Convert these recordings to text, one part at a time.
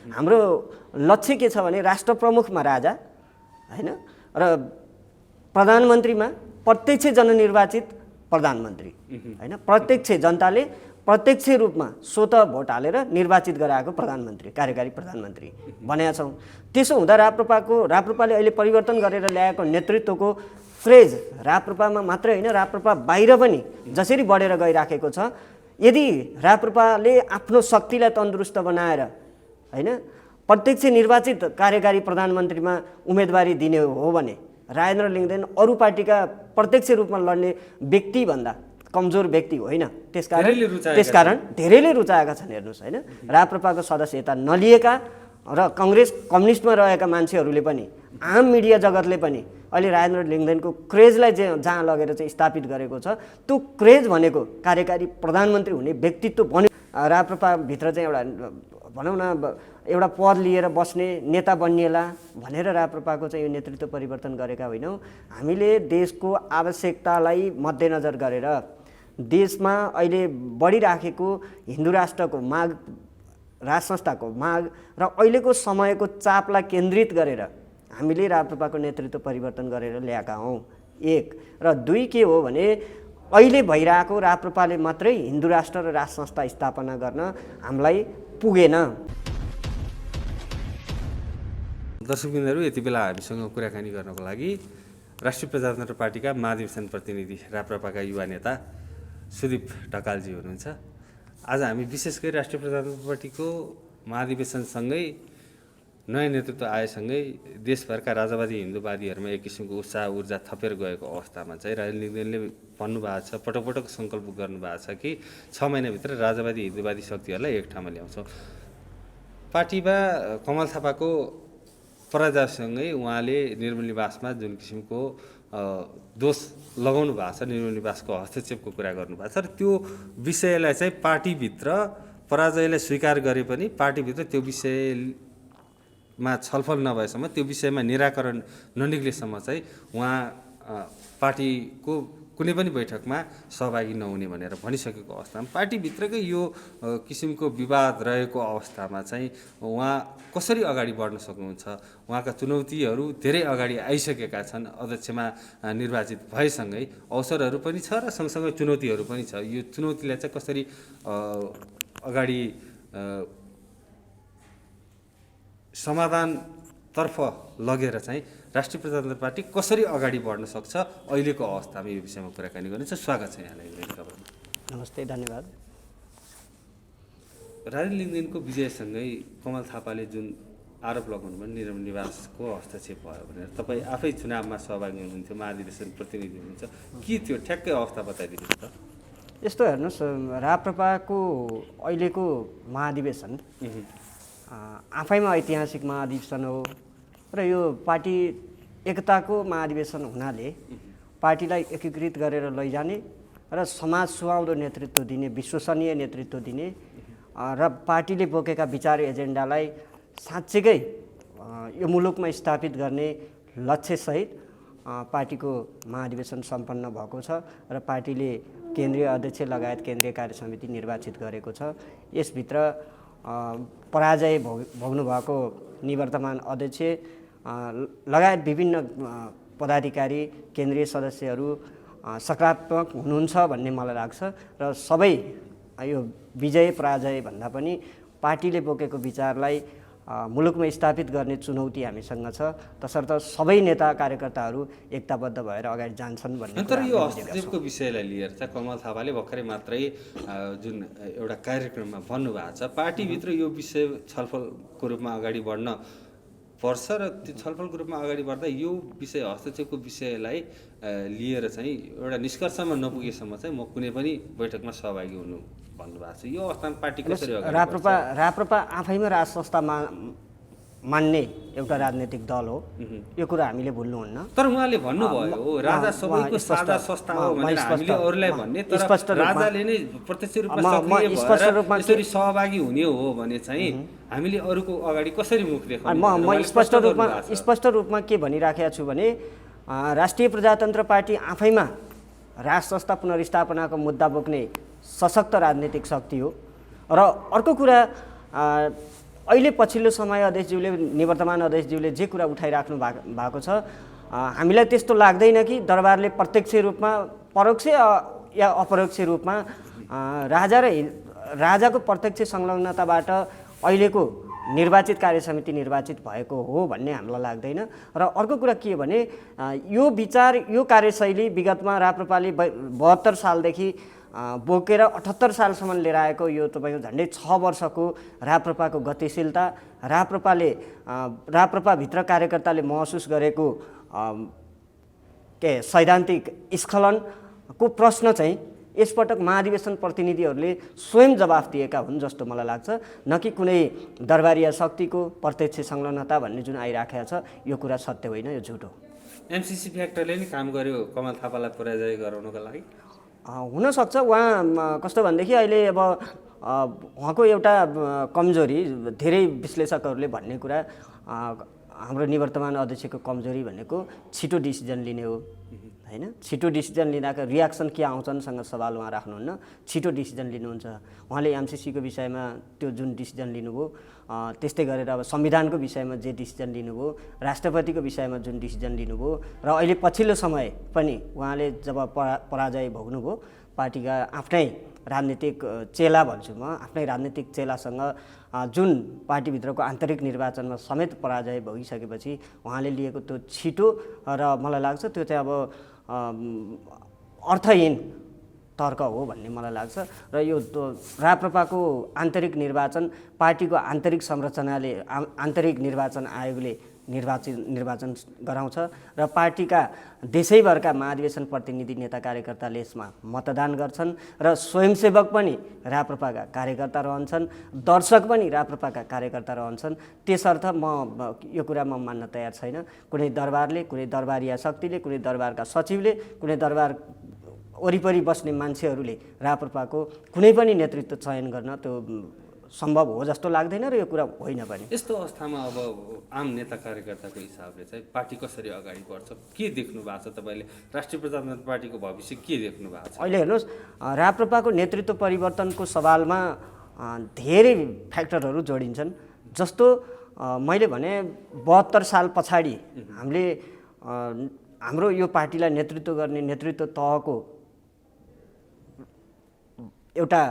हाम्रो लक्ष्य के छ भने राष्ट्र प्रमुखमा राजा हैन र प्रधानमन्त्रीमा प्रत्यक्ष जननिर्वाचित प्रधानमन्त्री हैन प्रत्यक्ष जनताले प्रत्यक्ष रूपमा स्वत भोट हालेर निर्वाचित गराएको प्रधानमन्त्री कार्यकारी प्रधानमन्त्री भनेका छौँ। त्यसो हुँदा राप्रपाले अहिले परिवर्तन गरेर ल्याएको नेतृत्वको क्रेज राप्रपामा मात्रै होइन राप्रपा बाहिर पनि जसरी बढेर गइराखेको छ, यदि राप्रपाले आफ्नो शक्तिलाई तन्दुरुस्त बनाएर हैन प्रत्यक्ष निर्वाचित कार्यकारी प्रधानमन्त्रीमा उम्मेदवारी दिने हो भने राजेन्द्र लिङ्गदेन अरू पार्टीका प्रत्यक्ष रूपमा लड्ने व्यक्तिभन्दा कमजोर व्यक्ति होइन। त्यसकारण धेरैले रुचाएका छन्। हेर्नुहोस् होइन राप्रपाको सदस्यता नलिएका र कम्युनिस्टमा रहेका मान्छेहरूले पनि आम मिडिया जगतले पनि अहिले राजेन्द्र लिङ्गदेनको क्रेजलाई जहाँ लगेर चाहिँ स्थापित गरेको छ, त्यो क्रेज भनेको कार्यकारी प्रधानमन्त्री हुने व्यक्तित्व बन्यो। राप्रपाभित्र चाहिँ एउटा भनौँ न एउटा पद लिएर बस्ने नेता बनिएला भनेर राप्रपाको चाहिँ यो नेतृत्व परिवर्तन गरेका होइनौँ। हामीले देशको आवश्यकतालाई मध्यनजर गरेर देशमा अहिले बढिराखेको हिन्दू राष्ट्रको माग, राज संस्थाको माग र अहिलेको समयको चापलाई केन्द्रित गरेर हामीले राप्रपाको नेतृत्व परिवर्तन गरेर ल्याएका हौँ। एक र दुई के हो भने अहिले भइरहेको राप्रपाले मात्रै हिन्दू राष्ट्र र राज संस्था स्थापना गर्न हामीलाई पुगेन। दर्शकबिन्दुहरू, यति बेला हामीसँग कुराकानी गर्नको लागि राष्ट्रिय प्रजातन्त्र पार्टीका महाधिवेशन प्रतिनिधि राप्रपाका युवा नेता सुदीप ढकालजी हुनुहुन्छ। आज हामी विशेष गरी राष्ट्रिय प्रजातन्त्र पार्टीको महाधिवेशनसँगै नयाँ नेतृत्व आएसँगै देशभरका राजावादी हिन्दूवादीहरूमा एक किसिमको उत्साह ऊर्जा थपेर गएको अवस्थामा चाहिँ राजेन्द्र लिङ्गदेनले भन्नुभएको छ, पटक पटक सङ्कल्प गर्नुभएको छ कि 6 महिनाभित्र राजावादी हिन्दूवादी शक्तिहरूलाई एक ठाउँमा ल्याउँछौँ। पार्टीमा कमल थापाको पराजयसँगै उहाँले निर्मल निवासमा जुन किसिमको दोष लगाउनु भएको छ, निर्मल निवासको हस्तक्षेपको कुरा गर्नुभएको छ र त्यो विषयलाई चाहिँ पार्टीभित्र पराजयलाई स्वीकार गरे पनि पार्टीभित्र त्यो विषयमा छलफल नभएसम्म, त्यो विषयमा निराकरण ननिक्लेसम्म चाहिँ उहाँ पार्टीको कुनै पनि बैठकमा सहभागी नहुने भनेर भनिसकेको अवस्थामा पार्टीभित्रकै यो किसिमको विवाद रहेको अवस्थामा चाहिँ उहाँ कसरी अगाडि बढ्न सक्नुहुन्छ? उहाँका चुनौतीहरू धेरै अगाडि आइसकेका छन्। अध्यक्षमा निर्वाचित भएसँगै अवसरहरू पनि छ र सँगसँगै चुनौतीहरू पनि छ। यो चुनौतीलाई चाहिँ कसरी अगाडि समाधानतर्फ लगेर चाहिँ राष्ट्रिय प्रजातन्त्र पार्टी कसरी अगाडि बढ्न सक्छ अहिलेको अवस्थामा, यो विषयमा कुराकानी गर्नेछ। स्वागत छ यहाँलाई। नमस्ते, धन्यवाद। राजेन्द्र लिङ्गदेनको विजयसँगै कमल थापाले जुन आरोप लगाउनु भयो निर्मल निवासको हस्तक्षेप भयो भनेर, तपाईँ आफै चुनावमा सहभागी हुनुहुन्थ्यो, महाधिवेशन प्रतिनिधि हुनुहुन्छ, के थियो ठ्याक्कै अवस्था बताइदिनुहोस् त। यस्तो हेर्नुहोस्, राप्रपाको अहिलेको महाधिवेशन आफैमा ऐतिहासिक महाधिवेशन हो र यो पार्टी एकताको महाधिवेशन हुनाले पार्टीलाई एकीकृत गरेर लैजाने र समाज सुहाउँदो नेतृत्व दिने, विश्वसनीय नेतृत्व दिने र पार्टीले बोकेका विचार एजेन्डालाई साँच्चैकै यो मुलुकमा स्थापित गर्ने लक्ष्यसहित पार्टीको महाधिवेशन सम्पन्न भएको छ र पार्टीले केन्द्रीय अध्यक्ष लगायत केन्द्रीय कार्य समिति निर्वाचित गरेको छ। यसभित्र पराजय भोग्नु भएको निवर्तमान अध्यक्ष लगायत विभिन्न पदाधिकारी, केन्द्रीय सदस्यहरू सकारात्मक हुनुहुन्छ भन्ने मलाई लाग्छ र सबै यो विजय पराजय भन्दा पनि पार्टीले बोकेको विचारलाई मुलुकमा स्थापित गर्ने चुनौती हामीसँग छ। तसर्थ सबै नेता कार्यकर्ताहरू एकताबद्ध भएर अगाडि जान्छन् भन्ने। तर यो हस्तक्षेपको विषयलाई लिएर चाहिँ कमल थापाले भर्खरै मात्रै जुन एउटा कार्यक्रममा भन्नुभएको छ, पार्टीभित्र यो विषय छलफलको रूपमा अगाडि बढ्न पर्छ र त्यो छलफलको रूपमा अगाडि बढ्दा यो विषय हस्तक्षेपको विषयलाई लिएर चाहिँ एउटा निष्कर्षमा नपुगेसम्म चाहिँ म कुनै पनि बैठकमा सहभागी हुनु भन्नुभएको छ। यो अवस्थामा पार्टी कसरी अगाडि बढ्छ? राप्रपा आफैमा राज संस्था मान्ने एउटा राजनैतिक दल हो, यो कुरा हामीले भुल्नुहुन्न। तर उहाँले भन्नुभयो राजा सबैको साझा संस्था हो भनेर हामीले अरूलाई भन्ने, तर राजाले नै प्रत्यक्ष रूपमा सक्रिय भएर यसरी सहभागी हुने हो भने चाहिँ हामीले अरूको अगाडि कसरी मुख देखाउने? म स्पष्ट रूपमा के भनिराखेको छु भने राष्ट्रिय प्रजातन्त्र पार्टी आफैमा राज संस्था पुनर्स्थापनाको मुद्दा बोक्ने सशक्त राजनीतिक शक्ति हो। र अर्को कुरा अहिले पछिल्लो समय अध्यक्षज्यूले निवर्तमान अध्यक्षज्यूले जे कुरा उठाइराख्नु भएको छ हामीलाई त्यस्तो लाग्दैन कि दरबारले प्रत्यक्ष रूपमा परोक्ष या अपरोक्ष रूपमा राजाको प्रत्यक्ष संलग्नताबाट अहिलेको निर्वाचित कार्यसमिति निर्वाचित भएको हो भन्ने हामीलाई लाग्दैन। र अर्को कुरा के हो भने यो विचार यो कार्यशैली विगतमा राप्रपाले 72 सालदेखि बोकेर 78 सालसम्म लिएर आएको यो तपाईँको झन्डै 6 वर्षको राप्रपाको गतिशीलता, राप्रपाभित्र कार्यकर्ताले महसुस गरेको सैद्धान्तिक स्खलनको प्रश्न चाहिँ यसपटक महाधिवेशन प्रतिनिधिहरूले स्वयं जवाफ दिएका हुन् जस्तो मलाई लाग्छ, न कि कुनै दरबारिया शक्तिको प्रत्यक्ष संलग्नता भन्ने जुन आइराखेको छ यो कुरा सत्य होइन, यो झुट हो। एमसीसी फ्याक्टरले नि काम गर्यो कमल थापालाई पराजय गराउनको लागि। हुनसक्छ उहाँ कस्तो भनेदेखि अहिले अब उहाँको एउटा कमजोरी धेरै विश्लेषकहरूले भन्ने कुरा हाम्रो निवर्तमान अध्यक्षको कमजोरी भनेको छिटो डिसिजन लिने हो हैन। छिटो डिसिजन लिँदाको रियाक्सन के आउँछन्सँग सवाल उहाँ राख्नुहुन्न, छिटो डिसिजन लिनुहुन्छ। उहाँले एमसीसीको विषयमा त्यो जुन डिसिजन लिनुभयो त्यस्तै गरेर अब संविधानको विषयमा जे डिसिजन लिनुभयो, राष्ट्रपतिको विषयमा जुन डिसिजन लिनुभयो र अहिले पछिल्लो समय पनि उहाँले जब पराजय भोग्नुभयो पार्टीका आफ्नै राजनीतिक चेला भन्छु म, आफ्नै राजनीतिक चेलासँग जुन पार्टीभित्रको आन्तरिक निर्वाचनमा समेत पराजय भोगिसकेपछि उहाँले लिएको त्यो छिटो र मलाई लाग्छ त्यो चाहिँ अब अर्थहीन तर्क हो भन्ने मलाई लाग्छ। र यो राप्रपाको आन्तरिक निर्वाचन पार्टीको आन्तरिक संरचनाले आन्तरिक निर्वाचन आयोगले निर्वाचन गराउँछ र पार्टीका देशैभरका महाधिवेशन प्रतिनिधि नेता कार्यकर्ताले यसमा मतदान गर्छन् र स्वयंसेवक पनि राप्रपाका कार्यकर्ता रहन्छन्, दर्शक पनि राप्रपाका कार्यकर्ता रहन्छन्। त्यसर्थ यो कुरा म मान्न तयार छैन कुनै दरबारले, कुनै दरबारिया शक्तिले, कुनै दरबारका सचिवले, कुनै दरबार वरिपरि बस्ने मान्छेहरूले राप्रपाको कुनै पनि नेतृत्व चयन गर्न त्यो सम्भव हो जस्तो लाग्दैन र यो कुरा होइन पनि। यस्तो अवस्थामा अब आम नेता कार्यकर्ताको हिसाबले चाहिँ पार्टी कसरी अगाडि बढ्छ के देख्नु भएको छ तपाईँले? राष्ट्रिय प्रजातन्त्र पार्टीको भविष्य के देख्नु भएको छ? अहिले हेर्नुहोस् राप्रपाको नेतृत्व परिवर्तनको सवालमा धेरै फ्याक्टरहरू जोडिन्छन्। जस्तो मैले भने 72 साल पछाडि हाम्रो यो पार्टीलाई नेतृत्व गर्ने नेतृत्व तहको एउटा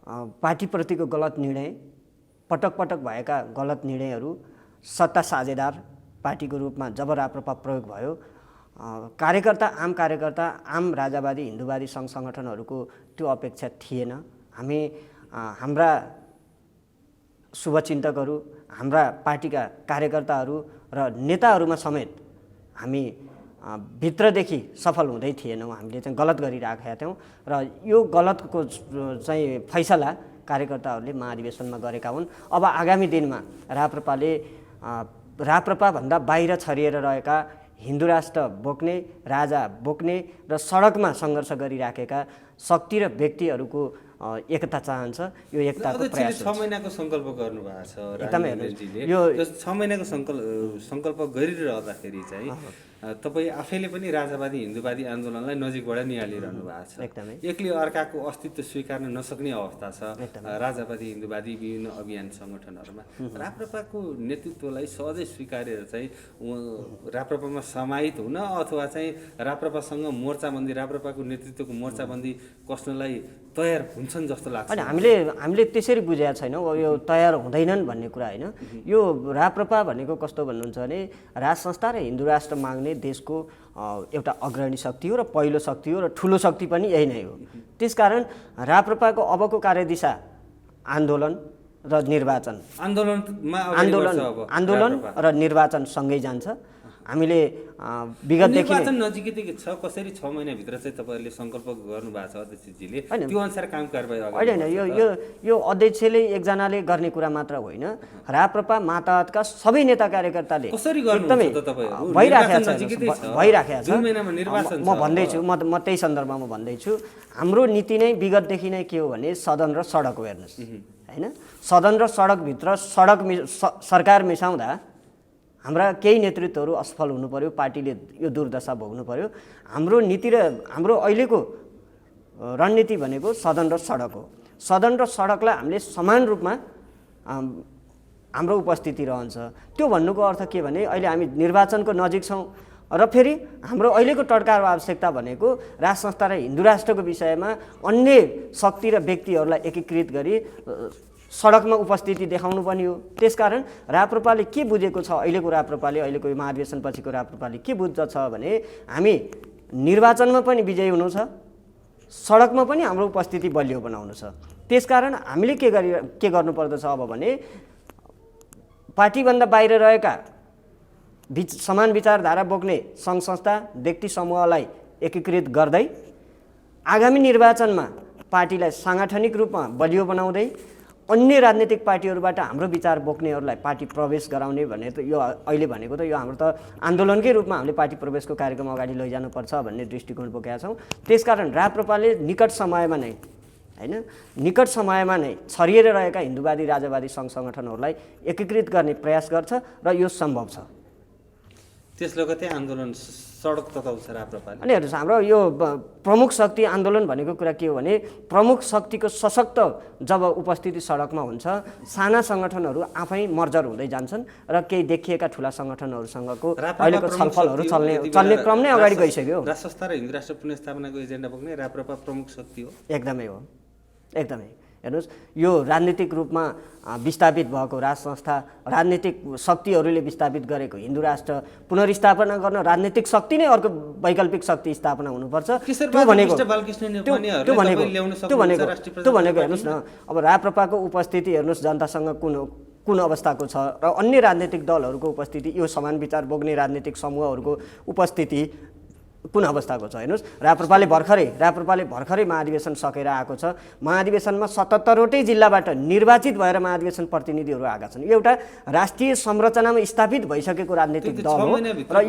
पार्टीप्रतिको गलत निर्णय, पटक पटक भएका गलत निर्णयहरू, सत्ता साझेदार पार्टीको रूपमा जब राप्रपा प्रयोग भयो, आम कार्यकर्ता, आम राजावादी हिन्दूवादी सङ्घ सङ्गठनहरूको त्यो अपेक्षा थिएन। हामी हाम्रा शुभचिन्तकहरू, हाम्रा पार्टीका कार्यकर्ताहरू र नेताहरूमा समेत हामी भित्रदेखि सफल हुँदै थिएनौँ, हामीले चाहिँ गलत गरिराखेका थियौँ र यो गलतको चाहिँ फैसला कार्यकर्ताहरूले महाधिवेशनमा गरेका हुन्। अब आगामी दिनमा राप्रपाभन्दा बाहिर छरिएर रहेका हिन्दू राष्ट्र बोक्ने, राजा बोक्ने र सडकमा सङ्घर्ष गरिराखेका शक्ति र व्यक्तिहरूको एकता चाहन्छ। यो एकताको प्रयास 6 महिनाको सङ्कल्प गर्नुभएको छ एकदमै। यो 6 महिनाको सङ्कल्प गरिरहँदाखेरि चाहिँ तपाईँ आफैले पनि राजावादी हिन्दूवादी आन्दोलनलाई नजिकबाट निहालिरहनु भएको छ। एकदमै एकले अर्काको अस्तित्व स्वीकार्न नसक्ने अवस्था छ राजावादी हिन्दूवादी विभिन्न अभियान सङ्गठनहरूमा। राप्रपाको नेतृत्वलाई सहजै स्वीकारेर चाहिँ राप्रपामा समाहित हुन अथवा चाहिँ राप्रपासँग मोर्चाबन्दी, राप्रपाको नेतृत्वको मोर्चाबन्दी कस्नलाई तयार हुन्छन् जस्तो लाग्छ? होइन, हामीले त्यसरी बुझेका छैनौँ यो तयार हुँदैनन् भन्ने कुरा होइन। यो राप्रपा भनेको कस्तो भन्नुहुन्छ भने राज संस्था र हिन्दू राष्ट्र माग्ने देशको एउटा अग्रणी शक्ति हो र पहिलो शक्ति हो र ठुलो शक्ति पनि यही नै हो। त्यसकारण राप्रपाको अबको कार्यदिशा आन्दोलन र निर्वाचन, आन्दोलन र निर्वाचन सँगै जान्छ। हामीले विगतदेखि निर्वाचन नजिकै छ, कसरी 6 महिनाभित्र चाहिँ तपाईँहरूले सङ्कल्प गर्नुभएको छ अध्यक्षजीले, त्यो अनुसार काम कारबाही होइन। यो अध्यक्षले एकजनाले गर्ने कुरा मात्र होइन, राप्रपा माताहतका सबै नेता कार्यकर्ताले कसरी गर्नुहुन्छ त तपाईँहरू? भइराखेको छ। म भन्दैछु, म त्यही सन्दर्भमा भन्दैछु, हाम्रो नीति नै विगतदेखि नै के हो भने सदन र सडक हो। हेर्नुहोस् होइन, सदन र सडकभित्र सरकार मिसाउँदा हाम्रा केही नेतृत्वहरू असफल हुनु पर्यो, पार्टीले यो दुर्दशा भोग्नु पर्यो। हाम्रो नीति र हाम्रो अहिलेको रणनीति भनेको सदन र सडक हो। सदन र सडकलाई हामीले समान रूपमा हाम्रो उपस्थिति रहन्छ। त्यो भन्नुको अर्थ के भने अहिले हामी निर्वाचनको नजिक छौँ र फेरि हाम्रो अहिलेको टड्कार आवश्यकता भनेको राज संस्था र हिन्दू राष्ट्रको विषयमा अन्य शक्ति र व्यक्तिहरूलाई एकीकृत गरी सडकमा उपस्थिति देखाउनु पनि हो। त्यसकारण राप्रपाले के बुझेको छ, अहिलेको राप्रपाले, अहिलेको महाधिवेशन पछिको राप्रपाले के बुझ्दछ भने हामी निर्वाचनमा पनि विजयी हुनु छ, सडकमा पनि हाम्रो उपस्थिति बलियो बनाउनु छ। त्यसकारण हामीले के गर्नुपर्दछ अब भने पार्टीभन्दा बाहिर रहेका समान विचारधारा बोक्ने सङ्घ संस्था व्यक्ति समूहलाई एकीकृत गर्दै आगामी निर्वाचनमा पार्टीलाई साङ्गठनिक रूपमा बलियो बनाउँदै अन्य राजनीतिक पार्टीहरूबाट हाम्रो विचार बोक्नेहरूलाई पार्टी प्रवेश गराउने भने त यो अहिले भनेको त यो हाम्रो त आन्दोलनकै रूपमा हामीले पार्टी प्रवेशको कार्यक्रम अगाडि लैजानुपर्छ भन्ने दृष्टिकोण बोकेका छौँ। त्यसकारण राप्रपाले निकट समयमा नै छरिएर रहेका हिन्दूवादी राजावादी सङ्घ सङ्गठनहरूलाई एकीकृत गर्ने प्रयास गर्छ र यो सम्भव छ। त्यस लगतै आन्दोलन सडक तताउँछ राप्रपाले। अनि हेर्नुहोस्, हाम्रो यो प्रमुख शक्ति आन्दोलन भनेको कुरा के हो भने प्रमुख शक्तिको सशक्त जब उपस्थिति सडकमा हुन्छ, साना सङ्गठनहरू आफै मर्जर हुँदै जान्छन् र केही देखिएका ठुला सङ्गठनहरूसँगको अहिलेको छलफलहरू चल्ने क्रम नै अगाडि गइसक्यो। राज संस्था र हिन्दू राष्ट्र पुनर्स्थापनाको एजेन्डा बोक्ने राप्रपा प्रमुख शक्ति हो। एकदमै हो, एकदमै। हेर्नुहोस्, यो राजनीतिक रूपमा विस्थापित भएको राज संस्था, राजनीतिक शक्तिहरूले विस्थापित गरेको हिन्दू राष्ट्र पुनर्स्थापना गर्न राजनीतिक शक्ति नै अर्को वैकल्पिक शक्ति स्थापना हुनुपर्छ। त्यो भनेको हेर्नुहोस् न, अब राप्रपाको उपस्थिति हेर्नुहोस् जनतासँग कुन अवस्थाको छ र अन्य राजनीतिक दलहरूको उपस्थिति, यो समान विचार बोक्ने राजनीतिक समूहहरूको उपस्थिति कुन अवस्थाको छ। हेर्नुहोस्, राप्रपाले भर्खरै महाधिवेशन सकेर आएको छ। महाधिवेशनमा 77वटै जिल्लाबाट निर्वाचित भएर महाधिवेशन प्रतिनिधिहरू आएका छन्। यो एउटा राष्ट्रिय संरचनामा स्थापित भइसकेको राजनीतिक दल हो र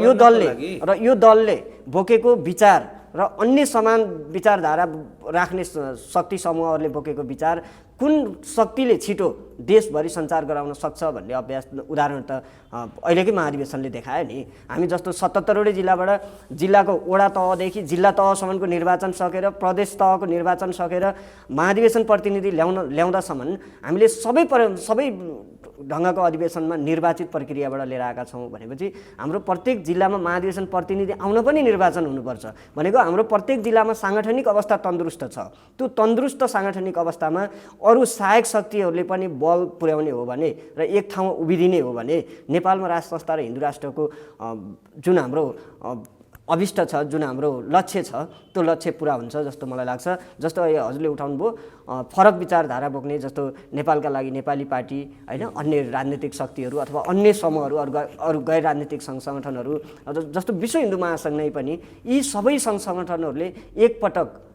यो दलले बोकेको विचार र अन्य समान विचारधारा राख्ने शक्ति समूहहरूले बोकेको विचार कुन शक्तिले छिटो देशभरि सञ्चार गराउन सक्छ भन्ने अभ्यास उदाहरण त अहिलेकै महाधिवेशनले देखायो नि। हामी जस्तो 77वटै जिल्लाको वडा तहदेखि जिल्ला तहसम्मको निर्वाचन सकेर प्रदेश तहको निर्वाचन सकेर महाधिवेशन प्रतिनिधि ल्याउँदासम्म हामीले सबै ढङ्गको अधिवेशनमा निर्वाचित प्रक्रियाबाट लिएर आएका छौँ भनेपछि हाम्रो प्रत्येक जिल्लामा महाधिवेशन प्रतिनिधि आउन पनि निर्वाचन हुनुपर्छ भनेको हाम्रो प्रत्येक जिल्लामा साङ्गठनिक अवस्था तन्दुरुस्त छ। त्यो तन्दुरुस्त साङ्गठनिक अवस्थामा अरू सहायक शक्तिहरूले पनि बल पुर्याउने हो भने र एक ठाउँमा उभिदिने हो भने नेपालमा राज संस्था र हिन्दू राष्ट्रको जुन हाम्रो अभिष्ट छ, जुन हाम्रो लक्ष्य छ, त्यो लक्ष्य पुरा हुन्छ जस्तो मलाई लाग्छ। जस्तो हजुरले उठाउनु भयो फरक विचारधारा बोक्ने जस्तो नेपालका लागि नेपाली पार्टी होइन, अन्य राजनीतिक शक्तिहरू अथवा अन्य समूहहरू, अरू गैर राजनीतिक सङ्घ सङ्गठनहरू जस्तो विश्व हिन्दू महासङ्घ नै पनि यी सबै सङ्घ सङ्गठनहरूले एकपटक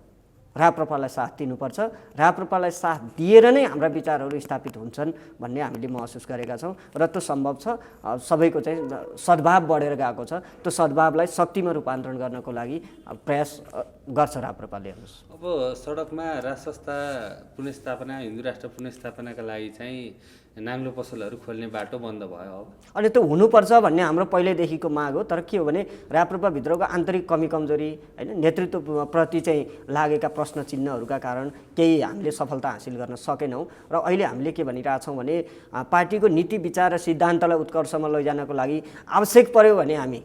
राप्रपालाई साथ दिनुपर्छ। राप्रपालाई साथ दिएर नै हाम्रा विचारहरू स्थापित हुन्छन् भन्ने हामीले महसुस गरेका छौँ र त्यो सम्भव छ। सबैको चाहिँ सद्भाव बढेर गएको छ। त्यो सद्भावलाई शक्तिमा रूपान्तरण गर्नको लागि प्रयास गर्छ राप्रपाले। हेर्नुहोस्, अब सडकमा राज संस्था पुनर्स्थापना, हिन्दू राष्ट्र पुनर्स्थापनाका लागि चाहिँ नाङ्लो पसलहरू खोल्ने बाटो बन्द भयो। अब अनि त्यो हुनुपर्छ भन्ने हाम्रो पहिल्यैदेखिको माग हो। तर के हो भने राप्रपाभित्रको आन्तरिक कमी कमजोरी होइन, नेतृत्वप्रति चाहिँ लागेका प्रश्न चिन्हहरूका कारण केही हामीले सफलता हासिल गर्न सकेनौँ र अहिले हामीले के भनिरहेछौँ भने पार्टीको नीति विचार र सिद्धान्तलाई उत्कर्षमा लैजानको लागि आवश्यक पर्यो भने हामी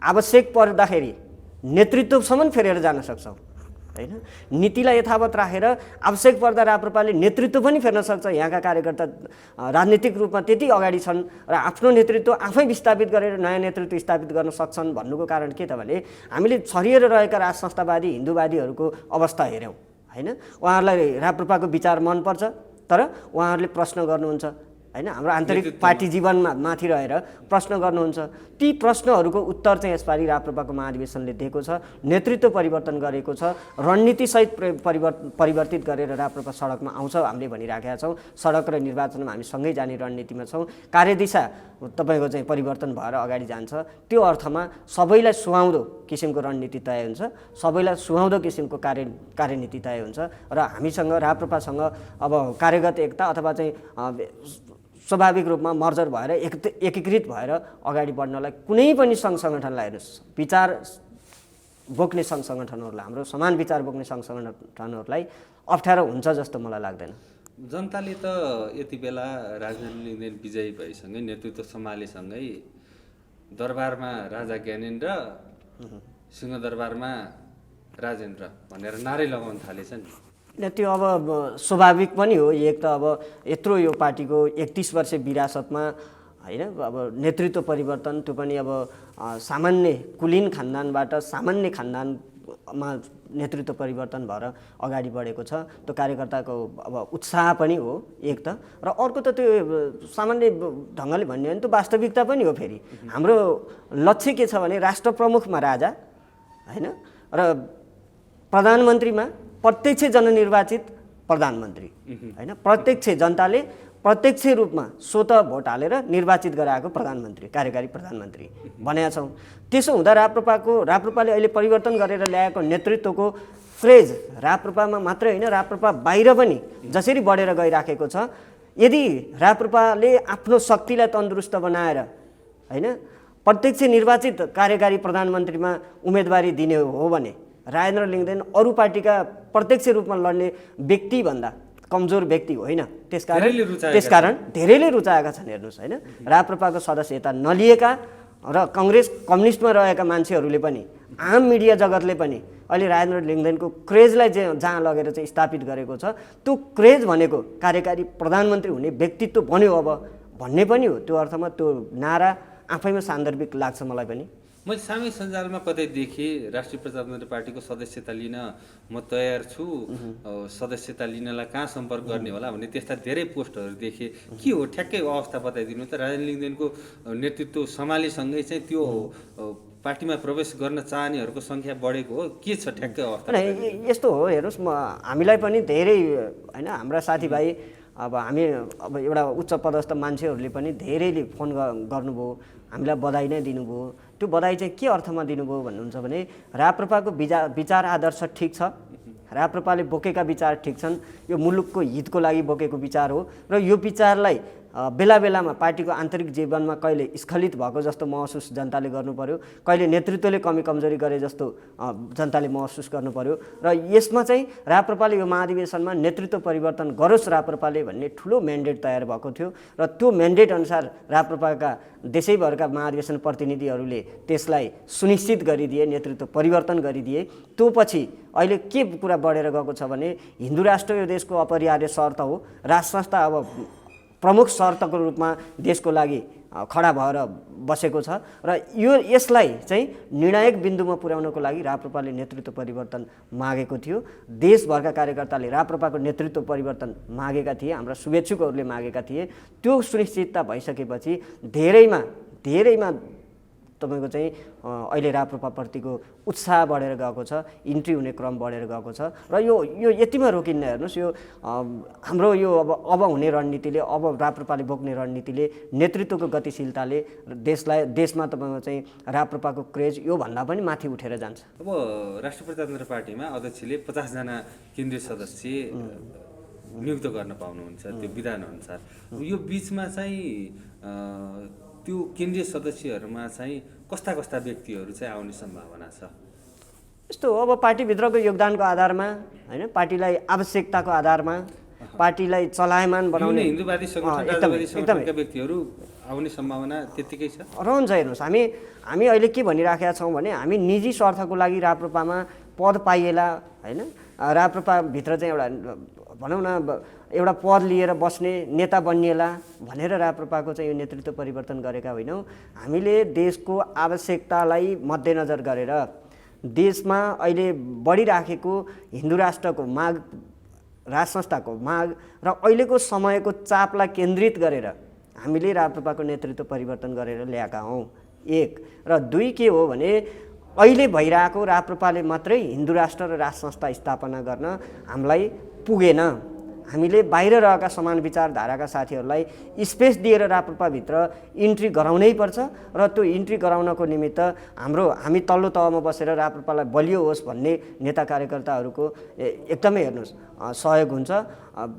आवश्यक पर्दाखेरि नेतृत्वसम्म फेरेर जान सक्छौँ होइन। नीतिलाई यथावत राखेर आवश्यक पर्दा राप्रपाले नेतृत्व पनि फेर्न सक्छ। यहाँका कार्यकर्ता राजनीतिक रूपमा त्यति अगाडि छन् र आफ्नो नेतृत्व आफै विस्थापित गरेर नयाँ नेतृत्व स्थापित गर्न सक्छन् भन्नुको कारण के त भने हामीले छरिएर रहेका राज संस्थावादी हिन्दूवादीहरूको अवस्था हेऱ्यौँ होइन। उहाँहरूलाई राप्रपाको विचार मनपर्छ तर उहाँहरूले प्रश्न गर्नुहुन्छ होइन, हाम्रो आन्तरिक पार्टी जीवनमा माथि रहेर प्रश्न गर्नुहुन्छ। ती प्रश्नहरूको उत्तर चाहिँ यसपालि राप्रपाको महाधिवेशनले दिएको छ। नेतृत्व परिवर्तन गरेको छ, रणनीतिसहित परिवर्तित गरेर राप्रपा सडकमा आउँछ हामीले भनिराखेका छौँ। सडक र निर्वाचनमा हामी सँगै जाने रणनीतिमा छौँ। कार्यदिशा तपाईँको चाहिँ परिवर्तन भएर अगाडि जान्छ। त्यो अर्थमा सबैलाई सुहाउँदो किसिमको रणनीति तय हुन्छ, सबैलाई सुहाउँदो किसिमको कार्यनीति तय हुन्छ र हामीसँग राप्रपासँग अब कार्यगत एकता अथवा चाहिँ स्वाभाविक रूपमा मर्जर भएर एकीकृत भएर अगाडि बढ्नलाई कुनै पनि सङ्घ सङ्गठनलाई हेर्नुहोस्, विचार बोक्ने सङ्घ सङ्गठनहरूलाई, हाम्रो समान विचार बोक्ने सङ्घ सङ्गठनहरूलाई अप्ठ्यारो हुन्छ जस्तो मलाई लाग्दैन। जनताले त यति बेला राजेन्द्र लिङ्गदेन विजयी भएसँगै नेतृत्व सम्हालेसँगै दरबारमा राजा ज्ञानेन्द्र, सिंहदरबारमा राजेन्द्र भनेर नारै लगाउन थालेछ नि। त्यो अब स्वाभाविक पनि हो। एक त अब यत्रो यो पार्टीको 31 वर्ष विरासतमा होइन अब नेतृत्व परिवर्तन, त्यो पनि अब सामान्य कुलीन खानदानबाट सामान्य खानदानमा नेतृत्व परिवर्तन भएर अगाडि बढेको छ। त्यो कार्यकर्ताको अब उत्साह पनि हो एक त, र अर्को त त्यो सामान्य ढङ्गले भन्यो भने त्यो वास्तविकता पनि हो। फेरि हाम्रो लक्ष्य के छ भने राष्ट्र प्रमुखमा राजा होइन र प्रधानमन्त्रीमा प्रत्यक्ष जननिर्वाचित प्रधानमन्त्री होइन, प्रत्यक्ष जनताले प्रत्यक्ष रूपमा स्वत भोट हालेर निर्वाचित गराएको प्रधानमन्त्री, कार्यकारी प्रधानमन्त्री भनेका छौँ। त्यसो हुँदा राप्रपाले अहिले परिवर्तन गरेर ल्याएको नेतृत्वको क्रेज राप्रपामा मात्रै होइन, राप्रपा बाहिर पनि जसरी बढेर गइराखेको छ, यदि राप्रपाले आफ्नो शक्तिलाई तन्दुरुस्त बनाएर होइन प्रत्यक्ष निर्वाचित कार्यकारी प्रधानमन्त्रीमा उम्मेदवारी दिने हो भने राजेन्द्र लिङ्गदेन अरू पार्टीका प्रत्यक्ष रूपमा लड्ने व्यक्तिभन्दा कमजोर व्यक्ति होइन। त्यसकारण धेरैले रुचाएका छन्। हेर्नुहोस् होइन, राप्रपाको सदस्यता नलिएका र कम्युनिस्टमा रहेका मान्छेहरूले पनि, आम मिडिया जगतले पनि अहिले राजेन्द्र लिङ्गदेनको क्रेजलाई जहाँ लगेर चाहिँ स्थापित गरेको छ, त्यो क्रेज भनेको कार्यकारी प्रधानमन्त्री हुने व्यक्तित्व बन्यो अब भन्ने पनि हो। त्यो अर्थमा त्यो नारा आफैमा सान्दर्भिक लाग्छ मलाई पनि। मैले सामाजिक सञ्जालमा कतै देखेँ राष्ट्रिय प्रजातन्त्र पार्टीको सदस्यता लिन म तयार छु, सदस्यता लिनलाई कहाँ सम्पर्क गर्ने होला भन्ने त्यस्ता धेरै पोस्टहरू देखेँ। के हो ठ्याक्कै अवस्था बताइदिनु त? राजेन्द्र लिङ्गदेनको नेतृत्व सम्हालेसँगै चाहिँ त्यो पार्टीमा प्रवेश गर्न चाहनेहरूको सङ्ख्या बढेको हो, के छ ठ्याक्कै अवस्था? यस्तो हो, हेर्नुहोस् हामीलाई पनि धेरै होइन हाम्रा साथीभाइ अब हामी अब एउटा उच्च पदस्थ मान्छेहरूले पनि धेरैले फोन गर्नुभयो, हामीलाई बधाई नै दिनुभयो। त्यो बधाई चाहिँ के अर्थमा दिनुभयो भन्नुहुन्छ भने राप्रपाको विचार आदर्श ठिक छ, राप्रपाले बोकेका विचार ठिक छन्, यो मुलुकको हितको लागि बोकेको विचार हो र यो विचारलाई बेला बेलामा पार्टीको आन्तरिक जीवनमा कहिले स्खलित भएको जस्तो महसुस जनताले गर्नु पर्यो, कहिले नेतृत्वले कमी कमजोरी गरे जस्तो जनताले महसुस गर्नु पर्यो। र यसमा चाहिँ राप्रपाले यो महाधिवेशनमा नेतृत्व परिवर्तन गरोस् राप्रपाले भन्ने ठुलो म्यान्डेट तयार भएको थियो र त्यो म्यान्डेट अनुसार राप्रपाका देशैभरका महाधिवेशन प्रतिनिधिहरूले त्यसलाई सुनिश्चित गरिदिए, नेतृत्व परिवर्तन गरिदिए। त्यो पछि अहिले के कुरा बढेर गएको छ भने हिन्दू राष्ट्र यो देशको अपरिहार्य शर्त हो, राष्ट्र संस्था अब प्रमुख शर्तको रूपमा देशको लागि खडा भएर बसेको छ र यसलाई चाहिँ निर्णायक बिन्दुमा पुर्याउनको लागि राप्रपाले नेतृत्व परिवर्तन मागेको थियो। देशभरका कार्यकर्ताले राप्रपाको नेतृत्व परिवर्तन मागेका थिए, हाम्रा शुभेच्छुकहरूले मागेका थिए। त्यो सुनिश्चितता भइसकेपछि धेरैमा तपाईँको चाहिँ अहिले राप्रपाप्रतिको उत्साह बढेर गएको छ, इन्ट्री हुने क्रम बढेर गएको छ र यो यतिमा रोकिन्न। हेर्नुहोस् यो हाम्रो यो अब हुने रणनीतिले, अब राप्रपाले बोक्ने रणनीतिले, नेतृत्वको गतिशीलताले देशमा तपाईँको चाहिँ राप्रपाको क्रेज योभन्दा पनि माथि उठेर जान्छ। अब राष्ट्रिय प्रजातन्त्र पार्टीमा अध्यक्षले 50 जना केन्द्रीय सदस्य नियुक्त गर्न पाउनुहुन्छ त्यो विधानअनुसार। यो बिचमा चाहिँ त्यो केन्द्रीय सदस्यहरूमा चाहिँ कस्ता व्यक्तिहरू चाहिँ आउने सम्भावना छ? यस्तो हो, अब पार्टीभित्रको योगदानको आधारमा होइन, पार्टीलाई आवश्यकताको आधारमा पार्टीलाई चलायमान बनाउने हिन्दूवादी सङ्गठनका व्यक्तिहरू आउने सम्भावना त्यतिकै छ रहन्छ। हेर्नुहोस् हामी अहिले के भनिराखेका छौँ भने हामी निजी स्वार्थको लागि राप्रपामा पद पाइएला होइन, राप्रपाभित्र चाहिँ एउटा भनौँ न एउटा पद लिएर बस्ने नेता बनिएला भनेर राप्रपाको चाहिँ यो नेतृत्व परिवर्तन गरेका होइनौँ। हामीले देशको आवश्यकतालाई मध्यनजर गरेर देशमा अहिले बढिराखेको हिन्दू राष्ट्रको माग, राज संस्थाको माग र अहिलेको समयको चापलाई केन्द्रित गरेर हामीले राप्रपाको नेतृत्व परिवर्तन गरेर ल्याएका हौँ। एक र दुई के हो भने अहिले भइरहेको राप्रपाले मात्रै हिन्दू राष्ट्र र राज संस्था स्थापना गर्न हामीलाई पुगेन। हामीले बाहिर रहेका समान विचारधाराका साथीहरूलाई स्पेस दिएर राप्रपाभित्र इन्ट्री गराउनै पर्छ र त्यो इन्ट्री गराउनको निमित्त हामी तल्लो तहमा बसेर राप्रपालाई बलियो होस् भन्ने नेता कार्यकर्ताहरूको एकदमै हेर्नुहोस् सहयोग हुन्छ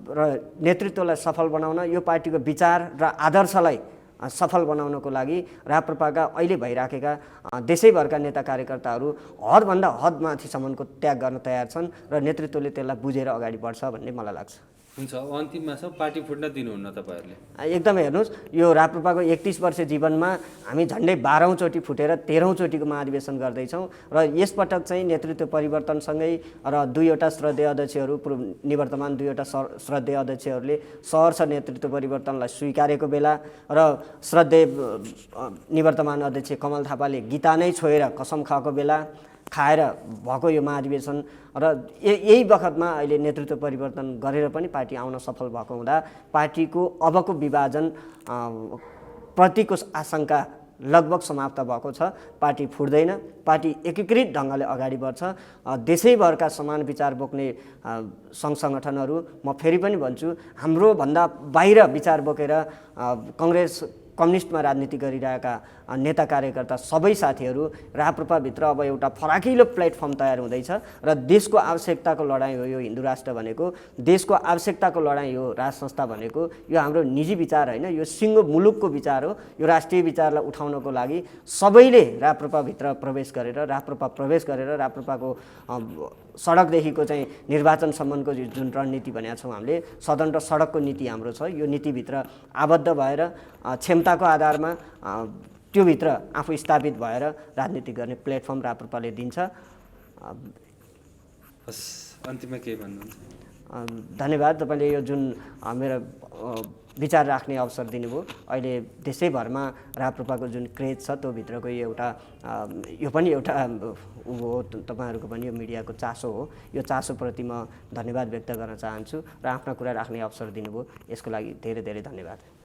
र नेतृत्वलाई सफल बनाउन, यो पार्टीको विचार र आदर्शलाई सफल बनाउनको लागि राप्रपाका अहिले भइराखेका देशैभरका नेता कार्यकर्ताहरू हदभन्दा हद माथिसम्मको त्याग गर्न तयार छन् र नेतृत्वले त्यसलाई बुझेर अगाडि बढ्छ भन्ने मलाई लाग्छ। हुन्छ, अन्तिममा छ पार्टी फुट्न दिनुहुन्न तपाईँहरूले? एकदमै हेर्नुहोस्, यो राप्रपाको 31 वर्ष जीवनमा हामी झन्डै 12औं चोटि फुटेर 13औं चोटिको महाधिवेशन गर्दैछौँ र यसपटक चाहिँ नेतृत्व परिवर्तनसँगै र दुईवटा श्रद्धेय अध्यक्षहरू निवर्तमान दुईवटा श्रद्धेय अध्यक्षहरूले सहर्ष नेतृत्व परिवर्तनलाई स्वीकारेको बेला र श्रद्धेय निवर्तमान अध्यक्ष कमल थापाले गीता नै छोएर कसम खाएको बेला खाएर भएको यो महाधिवेशन र यही बखतमा अहिले नेतृत्व परिवर्तन गरेर पनि पार्टी आउन सफल भएको हुँदा पार्टीको अबको विभाजन प्रतिको आशंका लगभग समाप्त भएको छ। पार्टी फुट्दैन, पार्टी एकीकृत ढङ्गले अगाडि बढ्छ। देशैभरका समान विचार बोक्ने सङ्घ सङ्गठनहरू, म फेरि पनि भन्छु, हाम्रो भन्दा बाहिर विचार बोकेर कम्युनिस्टमा राजनीति गरिरहेका नेता कार्यकर्ता सबै साथीहरू राप्रपाभित्र अब एउटा फराकिलो प्लेटफर्म तयार हुँदैछ र देशको आवश्यकताको लडाइँ हो यो हिन्दू राष्ट्र भनेको, देशको आवश्यकताको लडाइँ हो राज संस्था भनेको। यो हाम्रो निजी विचार होइन, यो सिङ्गो मुलुकको विचार हो। यो राष्ट्रिय विचारलाई उठाउनको लागि सबैले राप्रपाभित्र प्रवेश गरेर राप्रपाको सडकदेखिको चाहिँ निर्वाचनसम्मको जुन रणनीति भनेका छौँ हामीले, सदन र सडकको नीति हाम्रो छ, यो नीतिभित्र आबद्ध भएर क्षमताको आधारमा त्योभित्र आफू स्थापित भएर राजनीति गर्ने प्लेटफर्म राप्रपाले दिन्छ। हस्, अन्तिममा केही भन्नुहुन्छ? धन्यवाद, तपाईँले यो जुन मेरो विचार राख्ने अवसर दिनुभयो। अहिले देशैभरमा राप्रपाको जुन क्रेज छ त्यो भित्रको यो पनि एउटा हो, तपाईँहरूको पनि यो मिडियाको चासो हो। यो चासोप्रति म धन्यवाद व्यक्त गर्न चाहन्छु र आफ्ना कुरा राख्ने अवसर दिनुभयो, यसको लागि धेरै धेरै धन्यवाद।